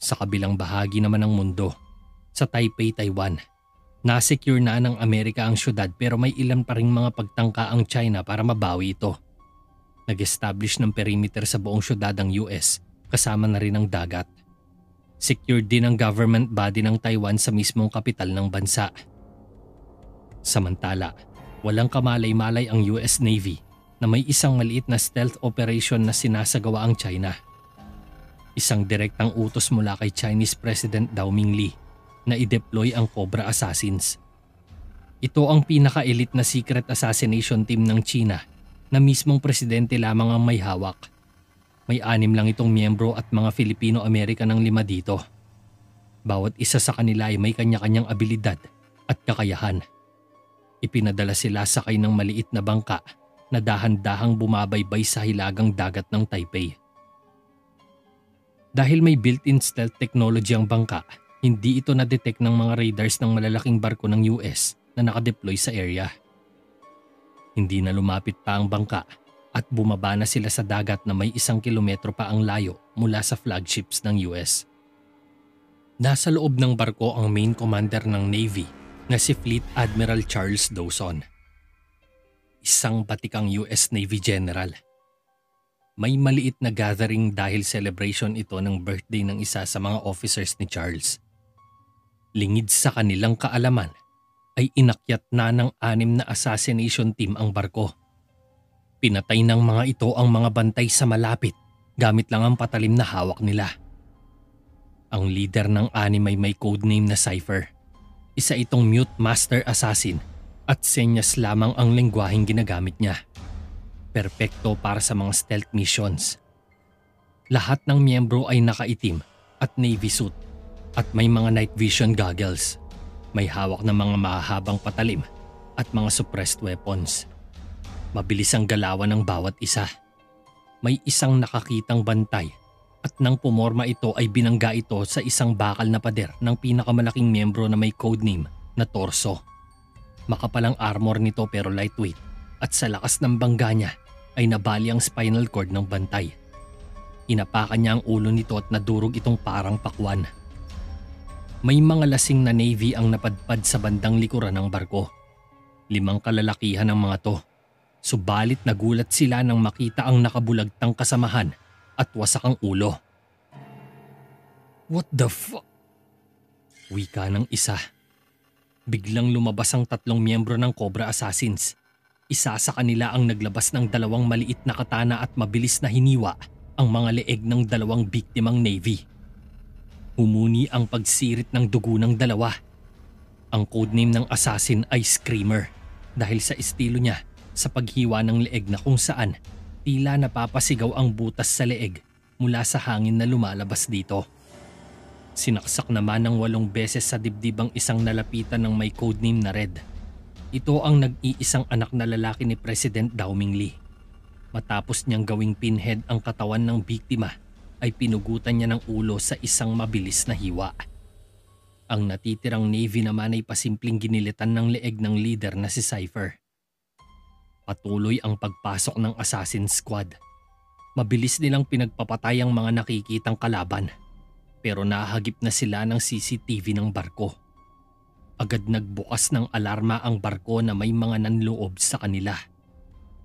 Sa kabilang bahagi naman ng mundo, sa Taipei, Taiwan, nasecure na ng Amerika ang syudad pero may ilan pa ring mga pagtangka ang China para mabawi ito. Nag-establish ng perimeter sa buong syudad ang US kasama na rin ang dagat. Secured din ang government body ng Taiwan sa mismong kapital ng bansa. Samantala, walang kamalay-malay ang US Navy na may isang maliit na stealth operation na sinasagawa ang China. Isang direktang utos mula kay Chinese President Dao Mingli na i-deploy ang Cobra Assassins. Ito ang pinaka-elite na secret assassination team ng China na mismong presidente lamang ang may hawak. May 6 lang itong miyembro at mga Filipino-American ang 5 dito. Bawat isa sa kanila ay may kanya-kanyang abilidad at kakayahan. Ipinadala sila sakay ng maliit na bangka na dahan-dahang bumabaybay sa hilagang dagat ng Taipei. Dahil may built-in stealth technology ang bangka, hindi ito na-detect ng mga radars ng malalaking barko ng US na nakadeploy sa area. Hindi na lumapit pa ang bangka at bumaba na sila sa dagat na may 1 kilometro pa ang layo mula sa flagships ng US. Nasa loob ng barko ang main commander ng Navy na si Fleet Admiral Charles Dawson. Isang batikang US Navy General. May maliit na gathering dahil celebration ito ng birthday ng isa sa mga officers ni Charles. Lingid sa kanilang kaalaman ay inakyat na ng 6 na assassination team ang barko. Pinatay ng mga ito ang mga bantay sa malapit gamit lang ang patalim na hawak nila. Ang leader ng 6 ay may codename na Cypher. Isa itong mute master assassin at senyas lamang ang lengguaheng ginagamit niya. Perpekto para sa mga stealth missions. Lahat ng miyembro ay nakaitim at navy suit at may mga night vision goggles. May hawak na mga mahahabang patalim at mga suppressed weapons. Mabilis ang galawan ng bawat isa. May isang nakakitang bantay at nang pumorma ito ay binangga ito sa isang bakal na pader ng pinakamalaking miyembro na may codename na Torso. Makapalang armor nito pero lightweight at sa lakas ng bangga niya ay nabali ang spinal cord ng bantay. Inapakan niya ang ulo nito at nadurog itong parang pakwan. May mga lasing na Navy ang napadpad sa bandang likuran ng barko. 5 kalalakihan ang mga to. Subalit nagulat sila nang makita ang nakabulagtang kasamahan at wasak ang ulo. "What the fuck?" Wika ng isa. Biglang lumabas ang 3 miyembro ng Cobra Assassins. Isa sa kanila ang naglabas ng 2 maliit na katana at mabilis na hiniwa ang mga leeg ng 2 biktimang Navy. Humuni ang pagsirit ng dugo ng 2. Ang codename ng assassin ay Screamer dahil sa estilo niya sa paghiwa ng leeg na kung saan tila napapasigaw ang butas sa leeg mula sa hangin na lumalabas dito. Sinaksak naman ng 8 beses sa dibdib ang isang nalapitan ng may codename na Red. Ito ang nag-iisang anak na lalaki ni President Dao Mingli. Matapos niyang gawing pinhead ang katawan ng biktima, ay pinugutan niya ng ulo sa isang mabilis na hiwa. Ang natitirang Navy naman ay pasimpleng ginilitan ng leeg ng leader na si Cypher. Patuloy ang pagpasok ng assassin squad. Mabilis nilang pinagpapatay ang mga nakikitang kalaban, pero nahagip na sila ng CCTV ng barko. Agad nagbukas ng alarma ang barko na may mga nanloob sa kanila.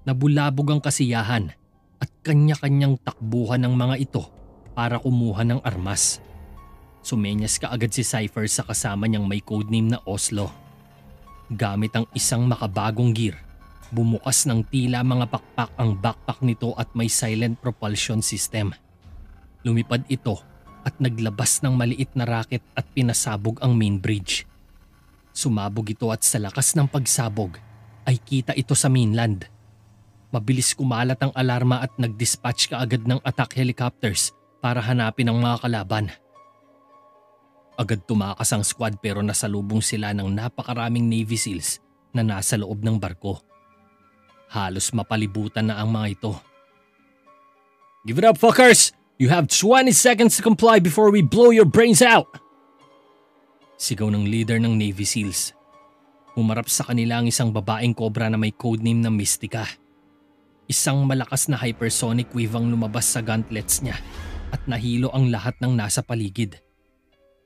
Nabulabog ang kasiyahan at kanya-kanyang takbuhan ng mga ito para kumuha ng armas. Sumenyas kaagad si Cypher sa kasama niyang may codename na Oslo. Gamit ang isang makabagong gear, bumukas ng tila mga pakpak ang backpack nito at may silent propulsion system. Lumipad ito at naglabas ng maliit na rocket at pinasabog ang main bridge. Sumabog ito at sa lakas ng pagsabog ay kita ito sa mainland. Mabilis kumalat ang alarma at nag-dispatch kaagad ng attack helicopters para hanapin ang mga kalaban. Agad tumakas ang squad pero nasalubong sila ng napakaraming Navy SEALs na nasa loob ng barko. Halos mapalibutan na ang mga ito. "Give it up, fuckers! You have 20 seconds to comply before we blow your brains out!" Sigaw ng leader ng Navy SEALs. Humarap sa kanila ang isang babaeng cobra na may codename na Mystica. Isang malakas na hypersonic wave ang lumabas sa gauntlets niya at nahilo ang lahat ng nasa paligid.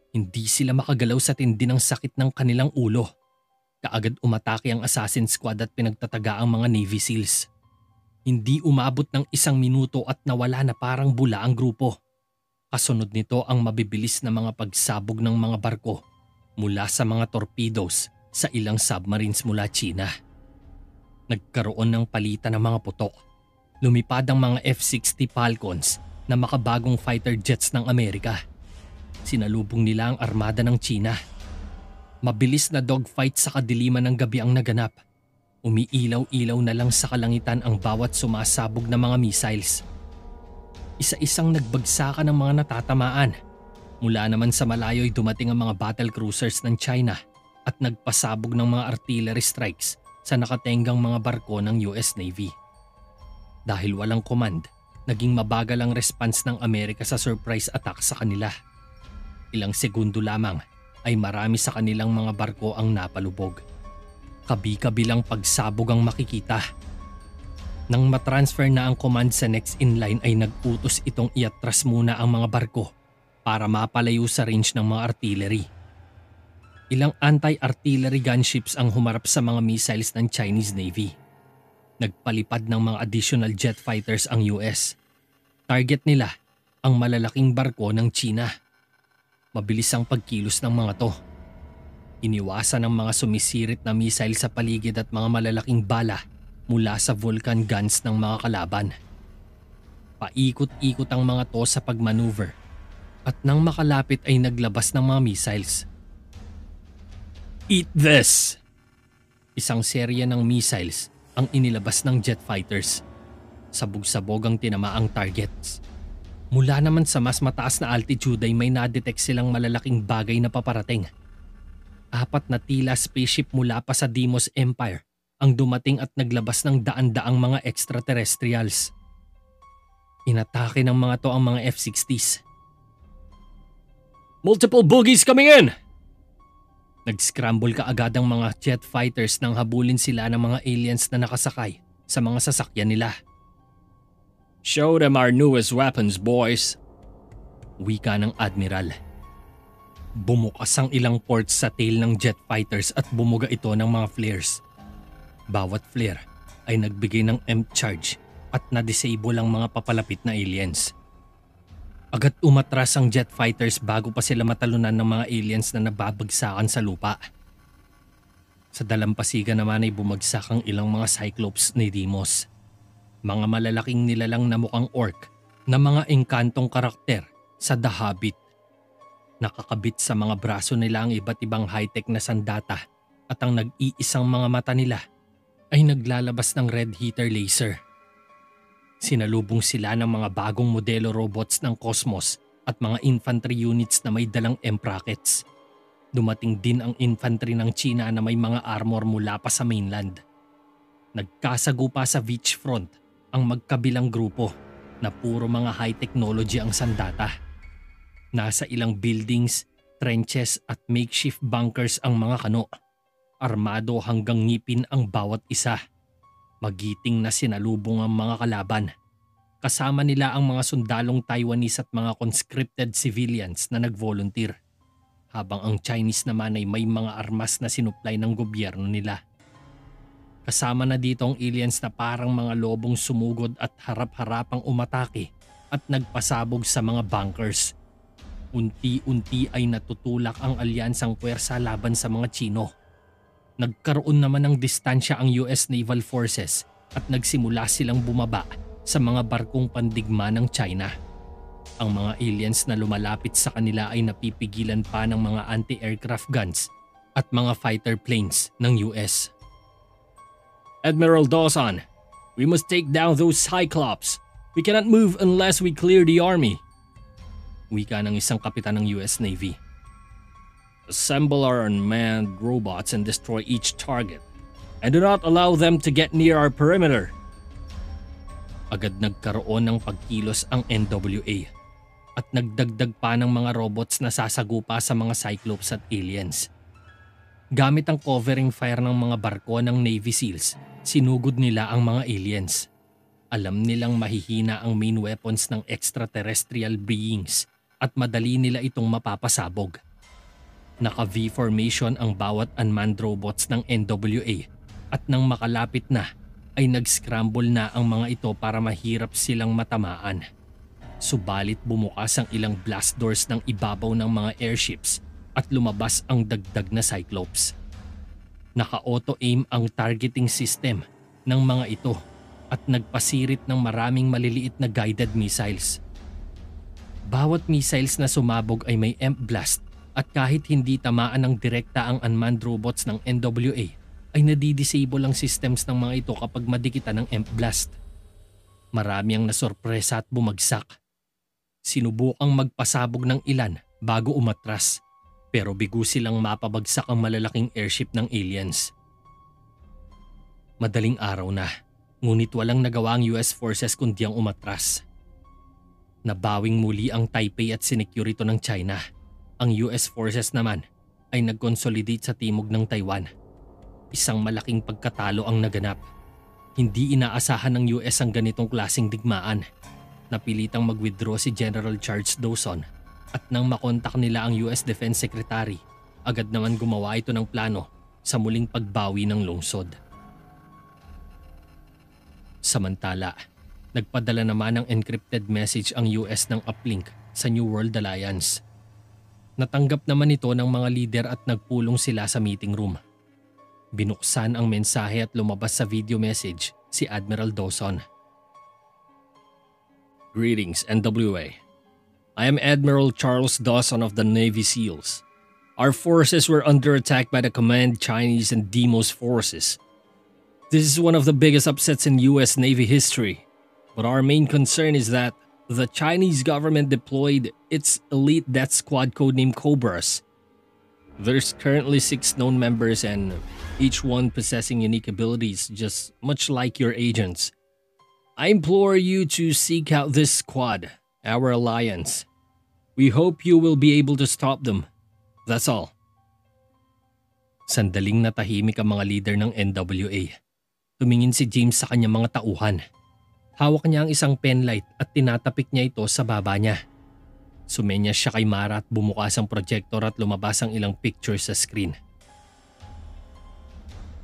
Hindi sila makagalaw sa tindi ng sakit ng kanilang ulo. Kaagad umatake ang assassin squad at pinagtataga ang mga Navy SEALs. Hindi umabot ng 1 minuto at nawala na parang bula ang grupo. Kasunod nito ang mabibilis na mga pagsabog ng mga barko mula sa mga torpedoes sa ilang submarines mula China. Nagkaroon ng palitan ng mga putok. Lumipad ang mga F-60 Falcons na makabagong fighter jets ng Amerika. Sinalubong nila ang armada ng China. Mabilis na dogfight sa kadiliman ng gabi ang naganap. Umiilaw-ilaw na lang sa kalangitan ang bawat sumasabog na mga missiles. Isa-isang nagbagsakan ng mga natatamaan. Mula naman sa malayo ay dumating ang mga battle cruisers ng China at nagpasabog ng mga artillery strikes sa nakatenggang mga barko ng US Navy. Dahil walang command, naging mabagal ang response ng Amerika sa surprise attack sa kanila. Ilang segundo lamang ay marami sa kanilang mga barko ang napalubog. Kabi-kabilang pagsabog ang makikita. Nang matransfer na ang command sa next in line ay nag-utos itong iatras muna ang mga barko para mapalayo sa range ng mga artillery. Ilang anti-artillery gunships ang humarap sa mga missiles ng Chinese Navy. Nagpalipad ng mga additional jet fighters ang US. Target nila ang malalaking barko ng China. Mabilis ang pagkilos ng mga to. Iniwasan ng mga sumisirit na missile sa paligid at mga malalaking bala mula sa Vulcan guns ng mga kalaban. Paikot-ikot ang mga to sa pagmaneuver at nang makalapit ay naglabas ng mga missiles. Eat this! Isang serya ng missiles ang inilabas ng jet fighters. Sabog-sabog ang tinamaang targets. Mula naman sa mas mataas na altitude ay may nadetect silang malalaking bagay na paparating. 4 na tila spaceship mula pa sa Deimos Empire ang dumating at naglabas ng daan-daang mga extraterrestrials. Inatake ng mga to ang mga F-60s. Multiple bogies coming in! Nag-scramble kaagad ang mga jet fighters nang habulin sila ng mga aliens na nakasakay sa mga sasakyan nila. Show them our newest weapons, boys. Wika ng Admiral. Bumukas ang ilang ports sa tail ng jet fighters at bumuga ito ng mga flares. Bawat flare ay nagbigay ng EMP charge at na-disable ang mga papalapit na aliens. Agad umatras ang jet fighters bago pa sila matalunan ng mga aliens na nababagsakan sa lupa. Sa dalampasigan naman ay bumagsak ang ilang mga Cyclops ni Deimos. Mga malalaking nilalang na mukhang orc na mga engkantong karakter sa The Hobbit. Nakakabit sa mga braso nila ang iba't ibang high-tech na sandata at ang nag-iisang mga mata nila ay naglalabas ng red heater laser. Sinalubong sila ng mga bagong modelo robots ng Cosmos at mga infantry units na may dalang M-rockets. Dumating din ang infantry ng China na may mga armor mula pa sa mainland. Nagkasagupa sa beachfront ang magkabilang grupo na puro mga high technology ang sandata. Nasa ilang buildings, trenches at makeshift bunkers ang mga kano. Armado hanggang ngipin ang bawat isa. Magiting na sinalubong ang mga kalaban. Kasama nila ang mga sundalong Taiwanese at mga conscripted civilians na nag-volunteer. Habang ang Chinese naman ay may mga armas na sinupply ng gobyerno nila. Kasama na dito ang aliens na parang mga lobong sumugod at harap-harapang umatake at nagpasabog sa mga bunkers. Unti-unti ay natutulak ang alyansang puwersa laban sa mga Chino. Nagkaroon naman ng distansya ang US Naval Forces at nagsimula silang bumaba sa mga barkong pandigma ng China. Ang mga aliens na lumalapit sa kanila ay napipigilan pa ng mga anti-aircraft guns at mga fighter planes ng US. Admiral Dawson, we must take down those Cyclops. We cannot move unless we clear the army. Wika ng isang kapitan ng US Navy. Assemble our unmanned robots and destroy each target. And do not allow them to get near our perimeter. Agad nagkaroon ng pagkilos ang NWA at nagdagdag pa ng mga robots na sasagupa sa mga Cyclops at aliens. Gamit ang covering fire ng mga barko ng Navy SEALs, sinugod nila ang mga aliens. Alam nilang mahihina ang main weapons ng extraterrestrial beings at madali nila itong mapapasabog. Naka-V formation ang bawat unmanned robots ng NWA at nang makalapit na ay nag-scramble na ang mga ito para mahirap silang matamaan. Subalit bumukas ang ilang blast doors ng ibabaw ng mga airships at lumabas ang dagdag na Cyclops. Naka-auto-aim ang targeting system ng mga ito at nagpasirit ng maraming maliliit na guided missiles. Bawat missiles na sumabog ay may EMP blast at kahit hindi tamaan ng direkta ang unmanned robots ng NWA ay nadidisable ang systems ng mga ito kapag madikitan ng EMP blast. Marami ang nasorpresa at bumagsak. Sinubukang magpasabog ng ilan bago umatras pero bigo silang mapabagsak ang malalaking airship ng aliens. Madaling araw na, ngunit walang nagawa ang US forces kundi ang umatras. Nabawing muli ang Taipei at sinecure ito ng China. Ang US forces naman ay nag-consolidate sa timog ng Taiwan. Isang malaking pagkatalo ang naganap. Hindi inaasahan ng US ang ganitong klaseng digmaan. Napilitang mag-withdraw si General Charles Dawson at nang makontak nila ang US Defense Secretary, agad naman gumawa ito ng plano sa muling pagbawi ng lungsod. Samantala, nagpadala naman ng encrypted message ang US ng uplink sa New World Alliance. Natanggap naman ito ng mga leader at nagpulong sila sa meeting room. Binuksan ang mensahe at lumabas sa video message si Admiral Dawson. Greetings, NWA. I am Admiral Charles Dawson of the Navy SEALs. Our forces were under attack by the combined Chinese and Deimos forces. This is one of the biggest upsets in US Navy history, but our main concern is that the Chinese government deployed its elite death squad codenamed Cobras. There's currently 6 known members and each one possessing unique abilities just much like your agents. I implore you to seek out this squad, our alliance. We hope you will be able to stop them. That's all. Sandaling natahimik ang mga leader ng NWA. Tumingin si James sa kanyang mga tauhan. Hawak niya ang isang penlight at tinatapik niya ito sa baba niya. Sumenyas siya kay Mara at bumukas ang projector at lumabas ang ilang pictures sa screen.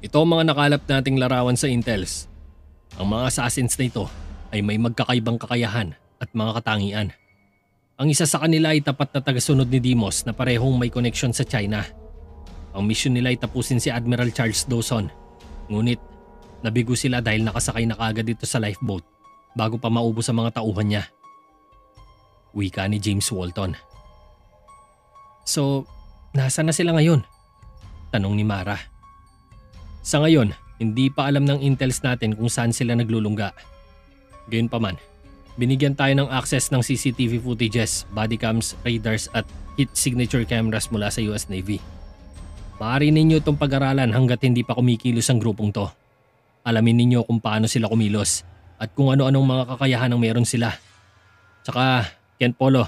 Ito ang mga nakalap nating larawan sa Intels. Ang mga assassins na ito ay may magkakaibang kakayahan at mga katangian. Ang isa sa kanila ay tapat na tagasunod ni Deimos na parehong may koneksyon sa China. Ang mission nila ay tapusin si Admiral Charles Dawson. Ngunit nabigo sila dahil nakasakay na kaagad dito sa lifeboat bago pa maubos ang mga tauhan niya. Wika ni James Walton. So, nasaan na sila ngayon? Tanong ni Mara. Sa ngayon, hindi pa alam ng intels natin kung saan sila naglulungga. Gayunpaman, binigyan tayo ng access ng CCTV footages, bodycams, radars at heat signature cameras mula sa US Navy. Maaari ninyo itong pag-aralan hanggat hindi pa kumikilos ang grupong to. Alamin ninyo kung paano sila kumilos at kung ano-anong mga kakayahan ang meron sila. Tsaka, Kent Polo,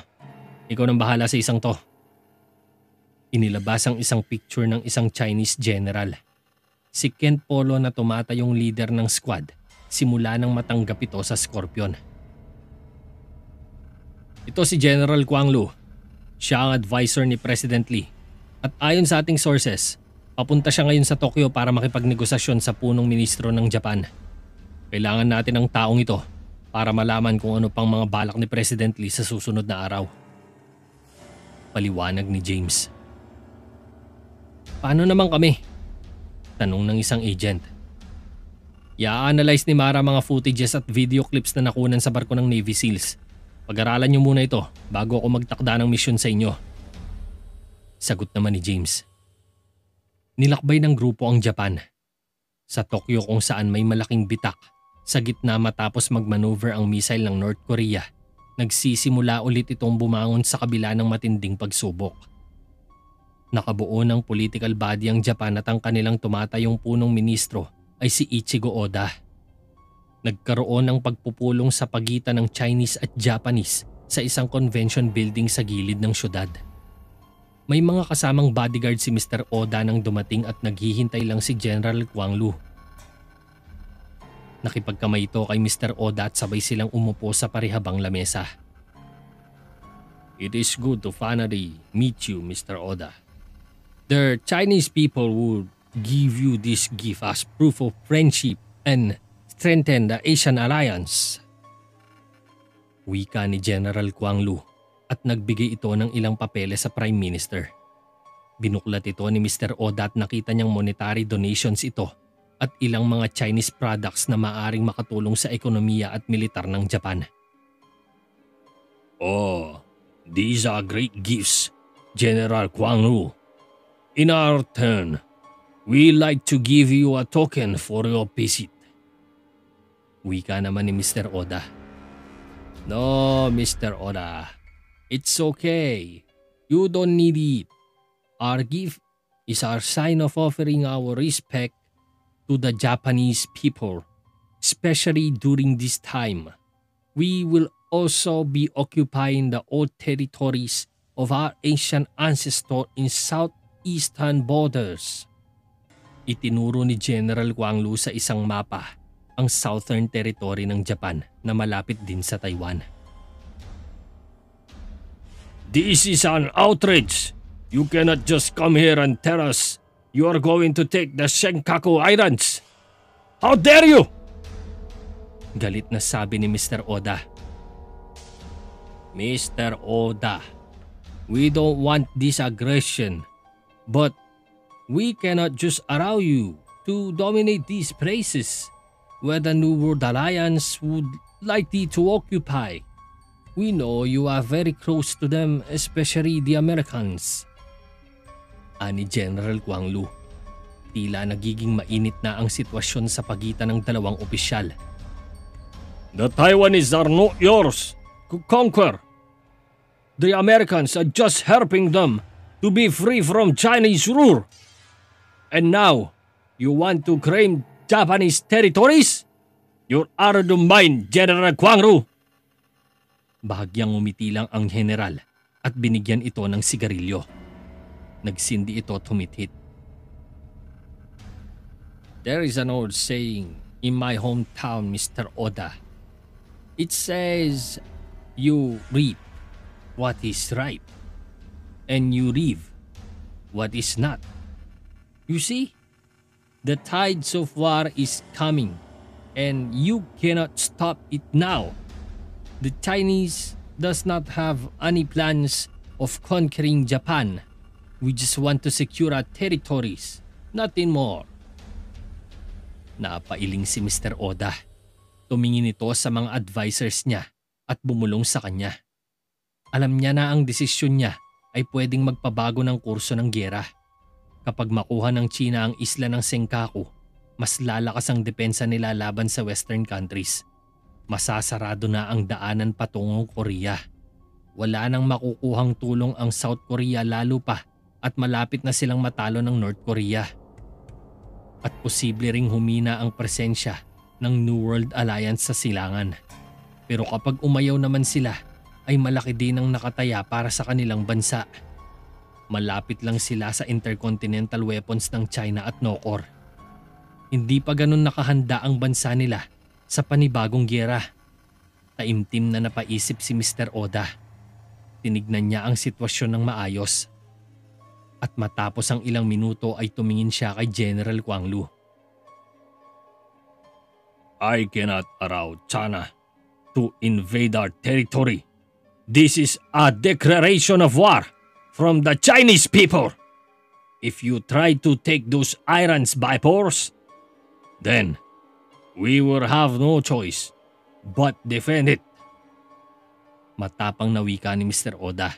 ikaw nang bahala sa isang to. Inilabas ang isang picture ng isang Chinese general. Si Kent Polo na tumatayong leader ng squad simula nang matanggap ito sa Scorpion. Ito si General Kwang Lu. Siya ang advisor ni President Lee. At ayon sa ating sources, papunta siya ngayon sa Tokyo para makipagnegosasyon sa punong ministro ng Japan. Kailangan natin ng taong ito para malaman kung ano pang mga balak ni President Lee sa susunod na araw. Paliwanag ni James. Paano naman kami? Tanong ng isang agent. I-analyze ni Mara mga footages at video clips na nakunan sa barko ng Navy SEALs. Pag-aralan niyo muna ito bago ako magtakda ng misyon sa inyo. Sagot naman ni James. Nilakbay ng grupo ang Japan. Sa Tokyo kung saan may malaking bitak, sa gitna matapos magmaneuver ang missile ng North Korea, nagsisimula ulit itong bumangon sa kabila ng matinding pagsubok. Nakabuo ng political body ang Japan at ang kanilang tumatayong punong ministro ay si Ichigo Oda. Nagkaroon ng pagpupulong sa pagitan ng Chinese at Japanese sa isang convention building sa gilid ng syudad. May mga kasamang bodyguard si Mr. Oda nang dumating at naghihintay lang si General Kwang Lu. Nakipagkamay ito kay Mr. Oda at sabay silang umupo sa parihabang lamesa. It is good to finally meet you, Mr. Oda. The Chinese people would give you this gift as proof of friendship and strengthen the Asian alliance. Wika ni General Kwang Lu at nagbigay ito ng ilang papeles sa Prime Minister. Binuklat ito ni Mr. Oda at nakita niyang monetary donations ito at ilang mga Chinese products na maaring makatulong sa ekonomiya at militar ng Japan. Oh, these are great gifts, General Kwang Lu. In our turn, we like to give you a token for your visit. Wika naman ni Mr. Oda. No, Mr. Oda. It's okay. You don't need it. Our gift is our sign of offering our respect to the Japanese people, especially during this time. We will also be occupying the old territories of our ancient ancestor in southeastern borders. Itinuro ni General Kwang Lu sa isang mapa ang southern territory ng Japan na malapit din sa Taiwan. This is an outrage. You cannot just come here and tell us you are going to take the Senkaku Islands. How dare you? Galit na sabi ni Mr. Oda. Mr. Oda, we don't want this aggression, but we cannot just allow you to dominate these places where the New World Alliance would likely to occupy. We know you are very close to them, especially the Americans. Ani General Kwang Lu. Tila nagiging mainit na ang sitwasyon sa pagitan ng dalawang opisyal. The Taiwanese are not yours to conquer. The Americans are just helping them to be free from Chinese rule. And now, you want to claim Japanese territories? You're out of the mind, General Kwang Lu. Bahagyang umiti lang ang general at binigyan ito ng sigarilyo. Nagsindi ito tumithit. There is an old saying in my hometown, Mr. Oda. It says, you reap what is ripe, and you reap what is not. You see, the tides of war is coming, and you cannot stop it now. The Chinese does not have any plans of conquering Japan. We just want to secure our territories, nothing more. Napailing si Mr. Oda. Tumingin ito sa mga advisors niya at bumulong sa kanya. Alam niya na ang desisyon niya ay pwedeng magpabago ng kurso ng giyera. Kapag makuha ng China ang isla ng Senkaku, mas lalakas ang depensa nila laban sa western countries. Masasarado na ang daanan patungong Korea. Wala nang makukuhang tulong ang South Korea lalo pa at malapit na silang matalo ng North Korea. At posible ring humina ang presensya ng New World Alliance sa silangan. Pero kapag umayaw naman sila, ay malaki din ang nakataya para sa kanilang bansa. Malapit lang sila sa intercontinental weapons ng China at Nokor. Hindi pa ganun nakahanda ang bansa nila sa panibagong giyera. Taimtim na napaisip si Mr. Oda. Tinignan niya ang sitwasyon ng maayos. At matapos ang ilang minuto ay tumingin siya kay General Kwang Lu. I cannot allow China to invade our territory. This is a declaration of war from the Chinese people. If you try to take those islands by force, then we will have no choice but defend it. Matapang na wika ni Mr. Oda.